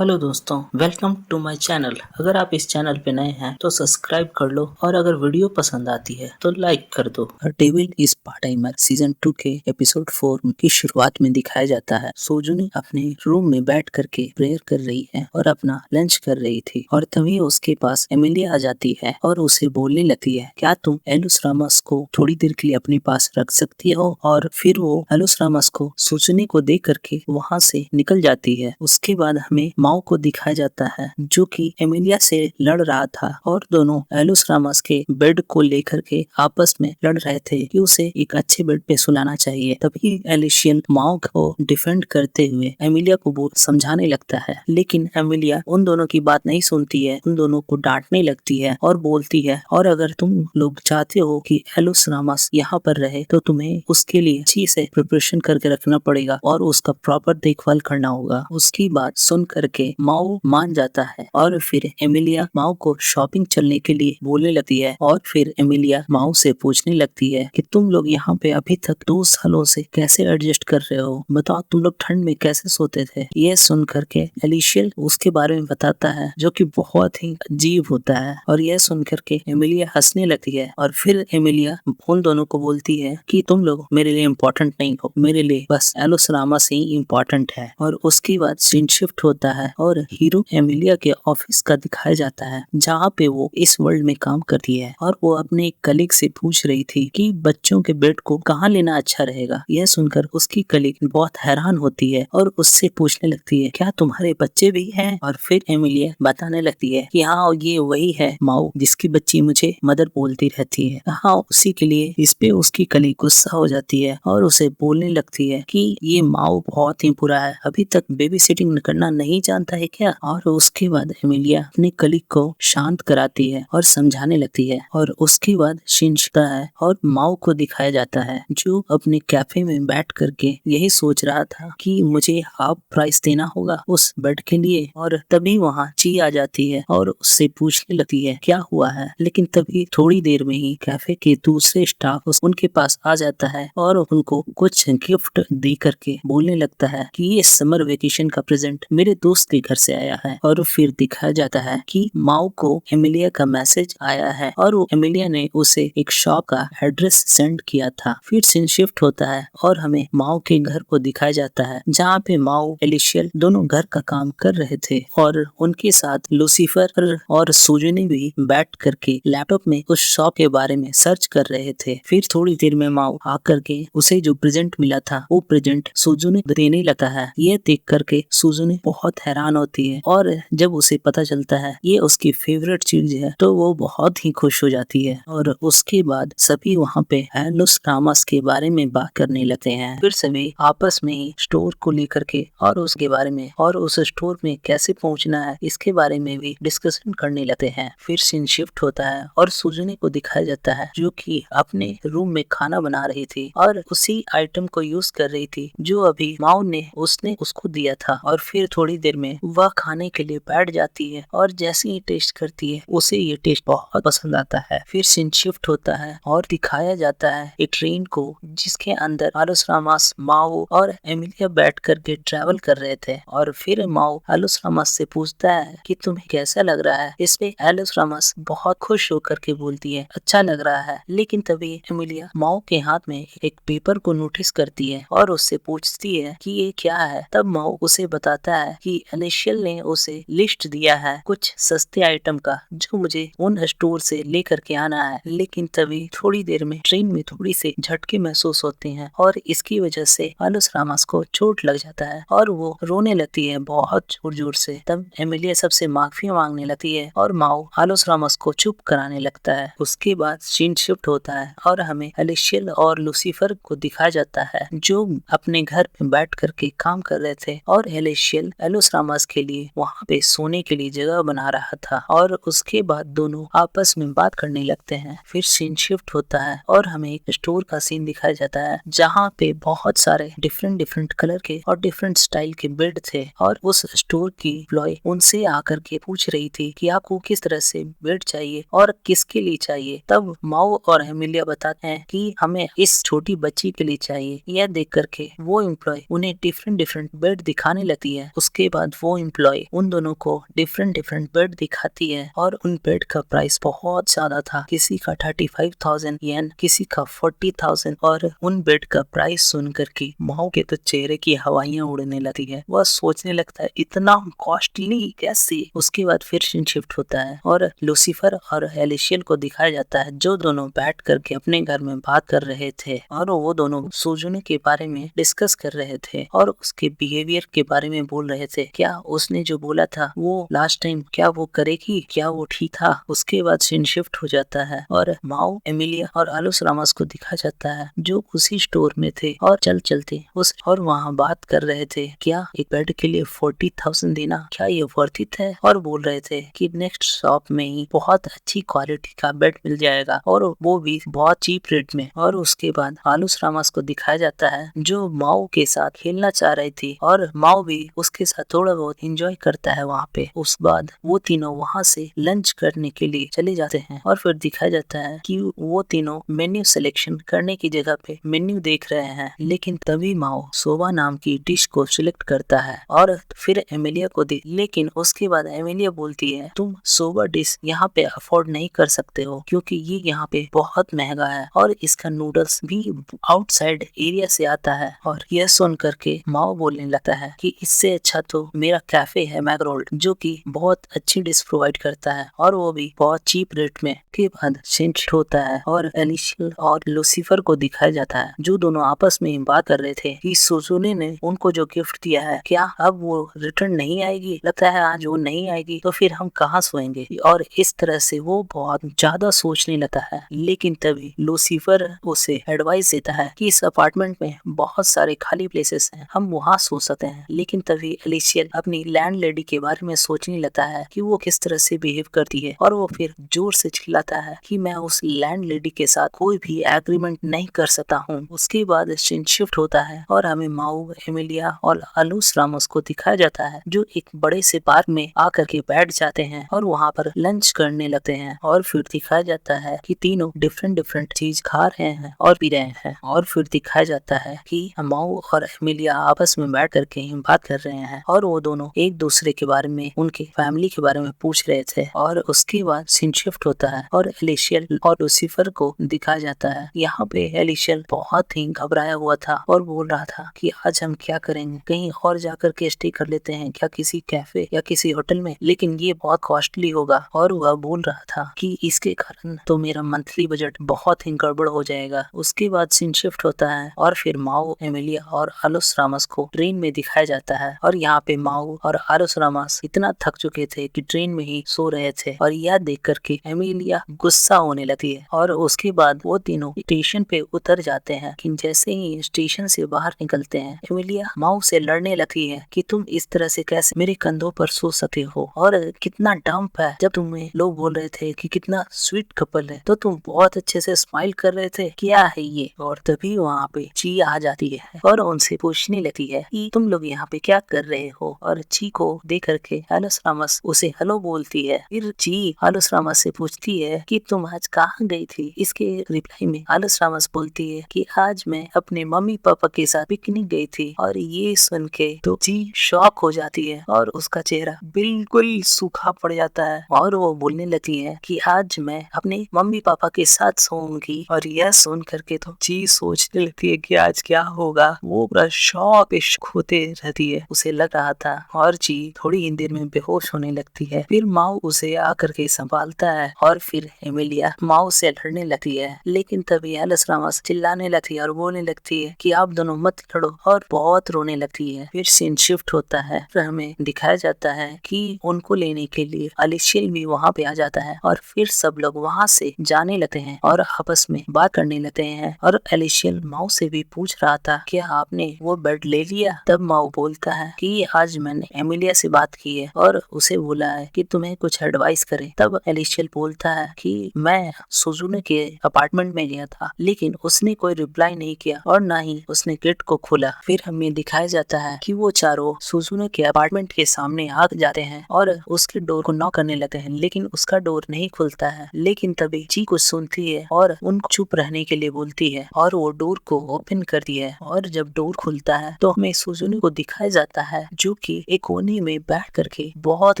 Hello दोस्तों, welcome to my channel. अगर आप इस चैनल पे नए हैं तो सब्सक्राइब कर लो और अगर वीडियो पसंद आती है तो लाइक कर दो। Devil is part timer season 2 के एपिसोड 4 की शुरुआत में दिखाया जाता है। सोजुनी अपने रूम में बैठ करके प्रेयर कर रही है और अपना लंच कर रही थी और तभी उसके पास एमिलिया आ जाती है और उसे बोलने लगती है, क्या तुम एलुस रामस को थोड़ी देर के लिए अपने पास रख सकती हो? और फिर वो एलुस रामस को सोजुनी को देख करके वहाँ से निकल जाती है। उसके बाद हमें माओ को दिखाया जाता है जो कि एमिलिया से लड़ रहा था और दोनों एलुस रामस के बेड को लेकर के आपस में लड़ रहे थे कि उसे एक अच्छे बेड पे सुलाना चाहिए। तभी एलिशियन माओ को डिफेंड करते हुए एमिलिया को वो समझाने लगता है, लेकिन एमिलिया उन दोनों की बात नहीं सुनती है, उन दोनों को डांटने लगती है और बोलती है, और अगर तुम लोग चाहते हो कि एलुस रामस यहाँ पर रहे तो तुम्हें उसके लिए अच्छी से प्रिपरेशन करके रखना पड़ेगा और उसका प्रॉपर देखभाल करना होगा। उसकी बात सुन करके माओ मान जाता है और फिर एमिलिया माओ को शॉपिंग चलने के लिए बोलने लगती है और फिर एमिलिया माओ से पूछने लगती है कि तुम लोग यहाँ पे अभी तक 2 सालों से कैसे एडजस्ट कर रहे हो? बताओ, तुम लोग ठंड में कैसे सोते थे? ये सुन करके एलिशियल उसके बारे में बताता है जो कि बहुत ही अजीब होता है और यह सुन करके एमिलिया हंसने लगती है और फिर एमिलिया उन दोनों को बोलती है कि तुम लोग मेरे लिए इम्पोर्टेंट नहीं हो, मेरे लिए बस एलुस रामस ही इम्पोर्टेंट है। और उसके बाद सीन शिफ्ट होता है और हीरो एमिलिया के ऑफिस का दिखाया जाता है जहाँ पे वो इस वर्ल्ड में काम करती है और वो अपने एक कलीग से पूछ रही थी कि बच्चों के बेड को कहाँ लेना अच्छा रहेगा। यह सुनकर उसकी कलीग बहुत हैरान होती है और उससे पूछने लगती है, क्या तुम्हारे बच्चे भी हैं? और फिर एमिलिया बताने लगती है कि हाँ, ये वही है माओ जिसकी बच्ची मुझे मदर बोलती रहती है। हाँ, उसी के लिए। इस पे उसकी कलीग गुस्सा हो जाती है और उसे बोलने लगती है कि ये माओ बहुत ही बुरा है, अभी तक बेबी सिटिंग करना नहीं जानता है क्या? और उसके बाद एमिलिया अपने कलीग को शांत कराती है और समझाने लगती है और उसके बाद शिंचता है और माओ को दिखाया जाता है जो अपने कैफे में बैठ करके यही सोच रहा था कि मुझे हाफ प्राइस देना होगा उस बेड के लिए। और तभी वहाँ ची आ जाती है और उससे पूछने लगती है क्या हुआ है, लेकिन तभी थोड़ी देर में ही कैफे के दूसरे स्टाफ उनके पास आ जाता है और उनको कुछ गिफ्ट दे करके बोलने लगता है कि ये समर वेकेशन का प्रेजेंट मेरे दोस्त के घर से आया है। और फिर दिखाया जाता है कि माओ को एमिलिया का मैसेज आया है और वो एमिलिया ने उसे एक शॉप का एड्रेस सेंड किया था। फिर सीन शिफ्ट होता है और हमें माओ के घर को दिखाया जाता है जहाँ पे माओ एलिशियल दोनों घर का काम कर रहे थे और उनके साथ लूसीफर और सोजुनी भी बैठ करके लैपटॉप में उस शॉप के बारे में सर्च कर रहे थे। फिर थोड़ी देर में माओ आकर के उसे जो प्रेजेंट मिला था वो प्रेजेंट सुजुनी देने लगता है। ये देख करके सुजुनी बहुत हैरान होती है और जब उसे पता चलता है ये उसकी फेवरेट चीज है तो वो बहुत ही खुश हो जाती है। और उसके बाद सभी वहाँ पे एलुस रामस के बारे में बात करने लगते हैं। फिर सभी आपस में ही स्टोर को लेकर के और उसके बारे में और उस स्टोर में कैसे पहुँचना है इसके बारे में भी डिस्कशन करने लगते हैं। फिर सीन शिफ्ट होता है और सुजुनी को दिखाया जाता है जो कि अपने रूम में खाना बना रही थी और उसी आइटम को यूज कर रही थी जो अभी माओ ने उसने उसको दिया था। और फिर थोड़ी देर में वह खाने के लिए बैठ जाती है और जैसे ही टेस्ट करती है उसे ये टेस्ट बहुत पसंद आता है। फिर सीन शिफ्ट होता है और दिखाया जाता है एक ट्रेन को जिसके अंदर एलुस रामस, माओ और एमिलिया बैठ करके ट्रेवल कर रहे थे। और फिर माओ एलुस रामस से पूछता है कि तुम्हें कैसा लग रहा है? इस पे एलुस रामस बहुत खुश होकर के बोलती है अच्छा लग रहा है। लेकिन तभी एमिलिया माओ के हाथ में एक पेपर को नोटिस करती है और उससे पूछती है कि ये क्या है। तब माओ उसे बताता है कि एलिशियल ने उसे लिस्ट दिया है कुछ सस्ते आइटम का जो मुझे उन स्टोर से लेकर के आना है। लेकिन तभी थोड़ी देर में ट्रेन में थोड़ी से झटके महसूस होते हैं और इसकी वजह से एलुस रामस को चोट लग जाता है और वो रोने लगती है बहुत जोर जोर से। तब एमिलिया सबसे माफी मांगने लगती है और माओ एलुस रामस को चुप कराने लगता है। उसके बाद सीन शिफ्ट होता है और हमें एलिशियल और लूसीफर को दिखाया जाता है जो अपने घर में बैठ करके काम कर रहे थे और एलिशियल एलुस रामस के लिए वहाँ पे सोने के लिए जगह बना रहा था और उसके बाद दोनों आपस में बात करने लगते हैं। फिर सीन शिफ्ट होता है और हमें एक स्टोर का सीन दिखाया जाता है जहाँ पे बहुत सारे डिफरेंट कलर के और डिफरेंट स्टाइल के बेड थे और उस स्टोर की एम्प्लॉय उनसे आकर के पूछ रही थी कि आपको किस तरह से बेड चाहिए और किसके लिए चाहिए। तब माओ और एमिलिया बताते हैं कि हमें इस छोटी बच्ची के लिए चाहिए। यह देख करके वो एम्प्लॉय उन्हें डिफरेंट बेड दिखाने लगती है। उसके बाद बाद वो एम्प्लॉय उन दोनों को डिफरेंट डिफरेंट बेड दिखाती है और उन बेड का प्राइस बहुत ज्यादा था। किसी का 35,000 येन, किसी का 40,000। और उन बेड का प्राइस सुन करके माओ के तो चेहरे की हवाइयां उड़ने लगती है। वह सोचने लगता है इतना कॉस्टली कैसे। उसके बाद फिर सीन शिफ्ट होता है और लूसीफर और एलिशियल को दिखाया जाता है जो दोनों बैठ करके अपने घर में बात कर रहे थे और वो दोनों सुजुने के बारे में डिस्कस कर रहे थे और उसके बिहेवियर के बारे में बोल रहे थे। क्या उसने जो बोला था वो लास्ट टाइम क्या वो करेगी, क्या वो ठीक था। उसके बाद सीन शिफ्ट हो जाता है और माओ, एमिलिया और आलूस रामस को दिखा जाता है जो उसी स्टोर में थे और चलते उस और वहाँ बात कर रहे थे क्या एक बेड के लिए 40,000 देना क्या ये वर्थ इट है। और बोल रहे थे कि नेक्स्ट शॉप में ही बहुत अच्छी क्वालिटी का बेड मिल जाएगा और वो भी बहुत चीप रेट में। और उसके बाद आलूस रामस को दिखाया जाता है जो माओ के साथ खेलना चाह रही थी और माओ भी उसके साथ थोड़ा बहुत एंजॉय करता है वहाँ पे। उस बाद वो तीनों वहाँ से लंच करने के लिए चले जाते हैं और फिर दिखाया जाता है कि वो तीनों मेन्यू सिलेक्शन करने की जगह पे मेन्यू देख रहे हैं। लेकिन तभी माओ सोबा नाम की डिश को सिलेक्ट करता है और फिर एमिलिया को दे। लेकिन उसके बाद एमिलिया बोलती है तुम सोबा डिश यहाँ पे अफोर्ड नहीं कर सकते हो क्योंकि ये यहाँ पे बहुत महंगा है और इसका नूडल्स भी आउटसाइड एरिया से आता है। और यह सुन करके माओ बोलने लगता है कि इससे अच्छा तो मेरा कैफे है मैकरोल्ड जो कि बहुत अच्छी डिश प्रोवाइड करता है और वो भी बहुत चीप रेट में। के बाद सीन होता है और एलिशियल और लूसीफर को दिखाया जाता है जो दोनों आपस में बात कर रहे थे कि सुजुने ने उनको जो गिफ्ट दिया है क्या अब वो रिटर्न नहीं आएगी। लगता है आज वो नहीं आएगी तो फिर हम कहाँ सोएंगे। और इस तरह से वो बहुत ज्यादा सोचने लगता है। लेकिन तभी लूसीफर उसे एडवाइस देता है कि इस अपार्टमेंट में बहुत सारे खाली प्लेसेस हैं, हम वहाँ सो सकते हैं। लेकिन तभी एलिशियल अपनी लैंडलेडी के बारे में सोचने लगता है कि वो किस तरह से बिहेव करती है और वो फिर जोर से चिल्लाता है कि मैं उस लैंडलेडी के साथ कोई भी एग्रीमेंट नहीं कर सकता हूँ। उसके बाद सीन शिफ्ट होता है और हमें माओ, एमिलिया और आलूस रामस को दिखाया जाता है जो एक बड़े से पार्क में आकर के बैठ जाते हैं और वहाँ पर लंच करने लगते हैं। और फिर दिखाया जाता है कि तीनों डिफरेंट डिफरेंट चीज खा रहे हैं और पी रहे हैं। और फिर दिखाया जाता है कि माओ और एमिलिया आपस में बैठ करके बात कर रहे हैं और वो दोनों एक दूसरे के बारे में, उनके फैमिली के बारे में पूछ रहे थे। और उसके बाद सीन शिफ्ट होता है और एलिशियल और लूसीफर को दिखाया जाता है। यहाँ पे एलिशियल बहुत ही घबराया हुआ था और बोल रहा था कि आज हम क्या करेंगे, कहीं और जाकर के स्टे कर लेते हैं क्या किसी कैफे या किसी होटल में, लेकिन ये बहुत कॉस्टली होगा। और वह बोल रहा था कि इसके कारण तो मेरा मंथली बजट बहुत ही गड़बड़ हो जाएगा। उसके बाद सीन शिफ्ट होता है और फिर माओ, एमिलिया और आलूस रामस को ट्रेन में दिखाया जाता है और यहाँ पे माओ और आलूस रामस इतना थक चुके थे कि ट्रेन में ही सो रहे थे। और यह देख करके एमिलिया गुस्सा होने लगती है और उसके बाद वो तीनों स्टेशन पे उतर जाते हैं। कि जैसे ही स्टेशन से बाहर निकलते हैं एमिलिया माओ से लड़ने लगती है कि तुम इस तरह से कैसे मेरे कंधों पर सो सकते हो और कितना डम्प है। जब तुम्हें लोग बोल रहे थे कि कितना स्वीट कपल है तो तुम बहुत अच्छे से स्माइल कर रहे थे, क्या है ये। और तभी वहाँ पे ची आ जाती है और उनसे पूछने लगती है कि तुम लोग यहाँ पे क्या कर रहे हो। और ची को देख करके आलूस रामस उसे हेलो बोलती है। फिर ची आलूस रामस से पूछती है कि तुम आज कहाँ गई थी। इसके रिप्लाई में आलूस रामस बोलती है कि आज मैं अपने मम्मी पापा के साथ पिकनिक गई थी। और ये सुन के तो ची शॉक हो जाती है और उसका चेहरा बिल्कुल सूखा पड़ जाता है और वो बोलने लगती है कि आज मैं अपने मम्मी पापा के साथ सोऊंगी। और यह सुन करके तो ची सोचने लगती है कि आज क्या होगा। वो पूरा शॉक होते रहती है, उसे लग रहा था। और ची थोड़ी ही देर में बेहोश होने लगती है। फिर माओ उसे आकर के संभालता है और फिर एमिलिया माओ से लड़ने लगती है। लेकिन तभी आलूस रामस चिल्लाने लगती है और बोलने लगती है कि आप दोनों मत लड़ो और बहुत रोने लगती है। फिर सीन शिफ्ट होता है। फिर हमें दिखाया जाता है कि उनको लेने के लिए एलिशियल भी वहाँ पे आ जाता है और फिर सब लोग वहाँ से जाने लगते हैं और आपस में बात करने लगते हैं। और एलिशियल माओ से भी पूछ रहा था क्या आपने वो बेड ले लिया। तब माओ बोलता है कि आज मैंने एमिलिया से बात की है और उसे बोला है कि तुम्हें कुछ एडवाइस करे। तब एलिशियल बोलता है कि मैं सुजुने के अपार्टमेंट में गया था लेकिन उसने कोई रिप्लाई नहीं किया और ना ही उसने गेट को खोला। फिर हमें दिखाया जाता है कि वो चारों सुजुने के अपार्टमेंट के सामने आ जाते हैं और उसके डोर को नॉक करने लगते हैं लेकिन उसका डोर नहीं खुलता है। लेकिन तभी ची कुछ सुनती है और उनको चुप रहने के लिए बोलती है और वो डोर को ओपन करती है। और जब डोर खुलता है तो हमें सुजुने को दिखाया जाता है जो जो कि एक कोने में बैठ करके बहुत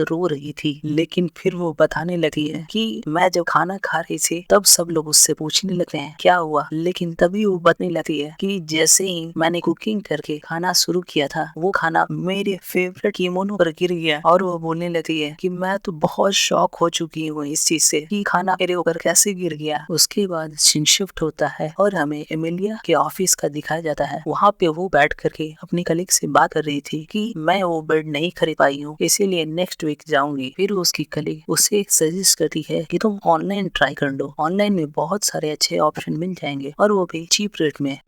रो रही थी। लेकिन फिर वो बताने लगी है कि मैं जब खाना खा रही थी तब सब लोग उससे पूछने लगते हैं क्या हुआ, लेकिन तभी वो बताने लगती है कि जैसे ही मैंने कुकिंग करके खाना शुरू किया था वो खाना मेरे फेवरेट कीमोनो पर गिर गया। और वो बोलने लगती है कि मैं तो बहुत शॉक हो चुकी हूँ इस चीज से कि खाना मेरे ऊपर कैसे गिर गया। उसके बाद सीन शिफ्ट होता है और हमें एमिलिया के ऑफिस का दिखाया जाता है। वहाँ पे वो बैठ करके अपनी कलीग से बात कर रही थी कि मैं वो बेड नहीं खरीद पाई हूँ, इसीलिए नेक्स्ट वीक जाऊंगी। फिर उसकी कलीग उसे सजेस्ट करती है कि तुम ऑनलाइन ट्राई कर लो, ऑनलाइन में बहुत सारे अच्छे ऑप्शन मिल जाएंगे और वो भी चीप रेट में।